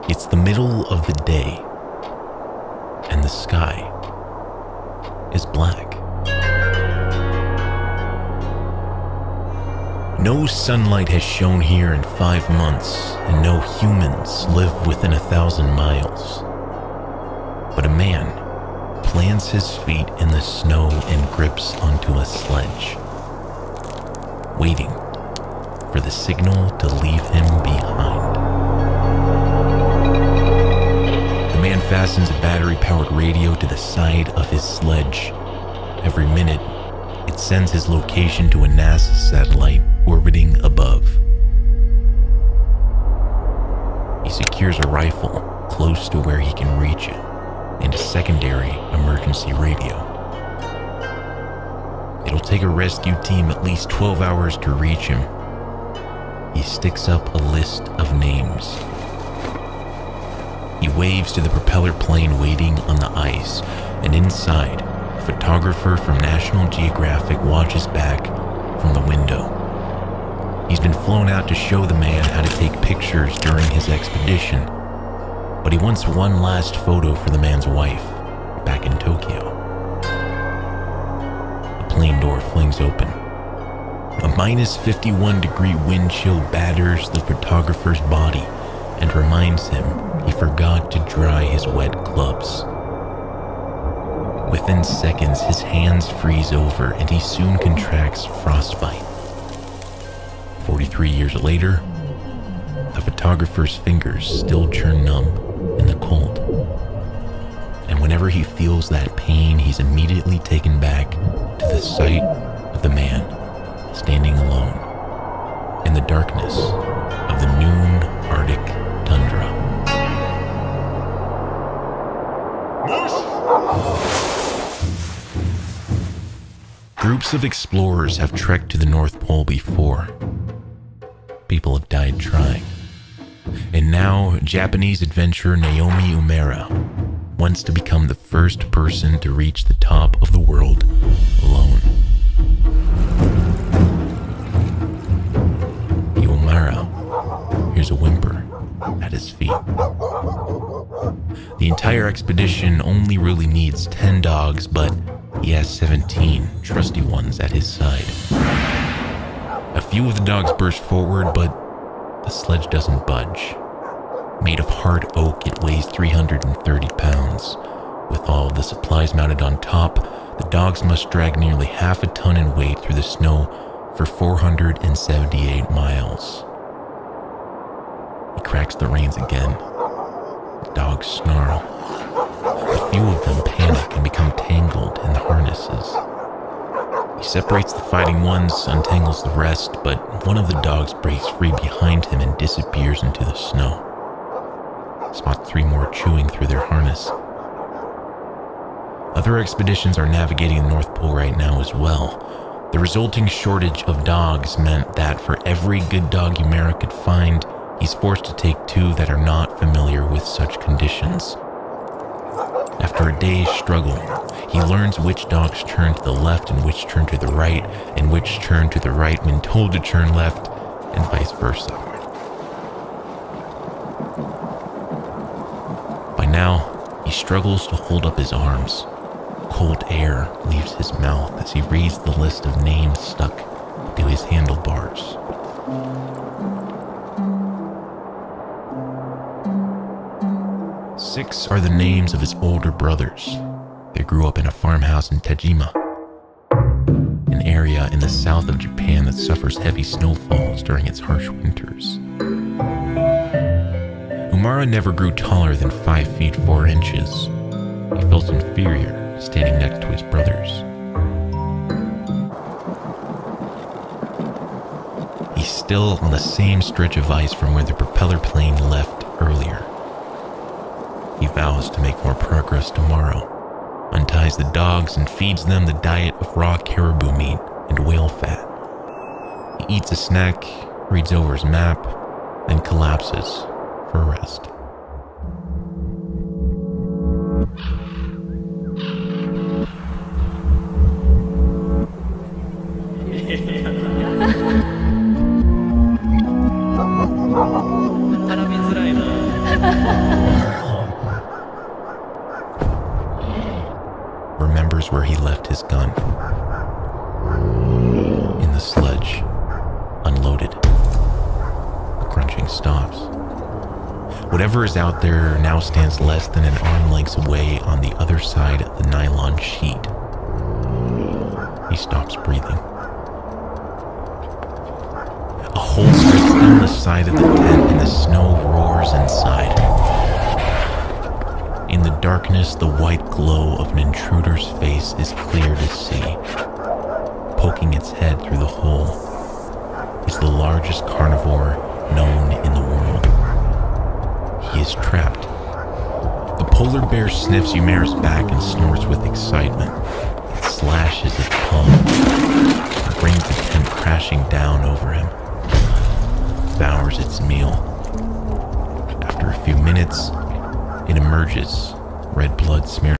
It's the middle of the day, and the sky is black. No sunlight has shone here in 5 months, and no humans live within 1,000 miles. But a man plants his feet in the snow and grips onto a sledge, waiting for the signal to leave him behind. The man fastens a battery-powered radio to the side of his sledge. Every minute, it sends his location to a NASA satellite orbiting above. He secures a rifle close to where he can reach it, and a secondary emergency radio. It'll take a rescue team at least 12 hours to reach him. He sticks up a list of names. He waves to the propeller plane waiting on the ice, and inside, a photographer from National Geographic watches back from the window. He's been flown out to show the man how to take pictures during his expedition, but he wants one last photo for the man's wife back in Tokyo. The plane door flings open. A minus 51-degree wind chill batters the photographer's body and reminds him he forgot to dry his wet gloves. Within seconds, his hands freeze over and he soon contracts frostbite. 43 years later, the photographer's fingers still turn numb in the cold. And whenever he feels that pain, he's immediately taken back to the sight of the man standing alone in the darkness of the noon Arctic tundra. Groups of explorers have trekked to the North Pole before. People have died trying. And now, Japanese adventurer Naomi Umera wants to become the first person to reach the top of the world alone. Umera hears a whimper at his feet. The entire expedition only really needs 10 dogs, but he has 17 trusty ones at his side. A few of the dogs burst forward, but the sledge doesn't budge. Made of hard oak, it weighs 330 pounds. With all of the supplies mounted on top, the dogs must drag nearly half a ton in weight through the snow for 478 miles. He cracks the reins again. The dogs snarl. A few of them panic and become tangled in the harnesses. He separates the fighting ones, untangles the rest, but one of the dogs breaks free behind him and disappears into the snow. Spot 3 more chewing through their harness. Other expeditions are navigating the North Pole right now as well. The resulting shortage of dogs meant that for every good dog Umera could find, he's forced to take 2 that are not familiar with such conditions. After a day's struggle, he learns which dogs turn to the left and which turn to the right, and which turn to the right when told to turn left, and vice versa. By now, he struggles to hold up his arms. Cold air leaves his mouth as he reads the list of names stuck to his handlebars. Six are the names of his older brothers. They grew up in a farmhouse in Tajima, an area in the south of Japan that suffers heavy snowfalls during its harsh winters. Umera never grew taller than 5 feet 4 inches. He felt inferior standing next to his brothers. He's still on the same stretch of ice from where the propeller plane left earlier. He vows to make more progress tomorrow, unties the dogs and feeds them the diet of raw caribou meat and whale fat. He eats a snack, reads over his map, then collapses for a rest. corners where he left his gun. In the sledge, unloaded. The crunching stops. Whatever is out there now stands less than an arm length away on the other side of the nylon sheet. He stops breathing. A hole breaks down the side of the tent and the snow roars inside. In the darkness, the white glow of an intruder's face is clear to see. Poking its head through the hole is the largest carnivore known in the world. He is trapped. The polar bear sniffs Ymera's back and snorts with excitement. It slashes its palm and brings the tent crashing down over him. Devours its meal. After a few minutes, it emerges, red blood smeared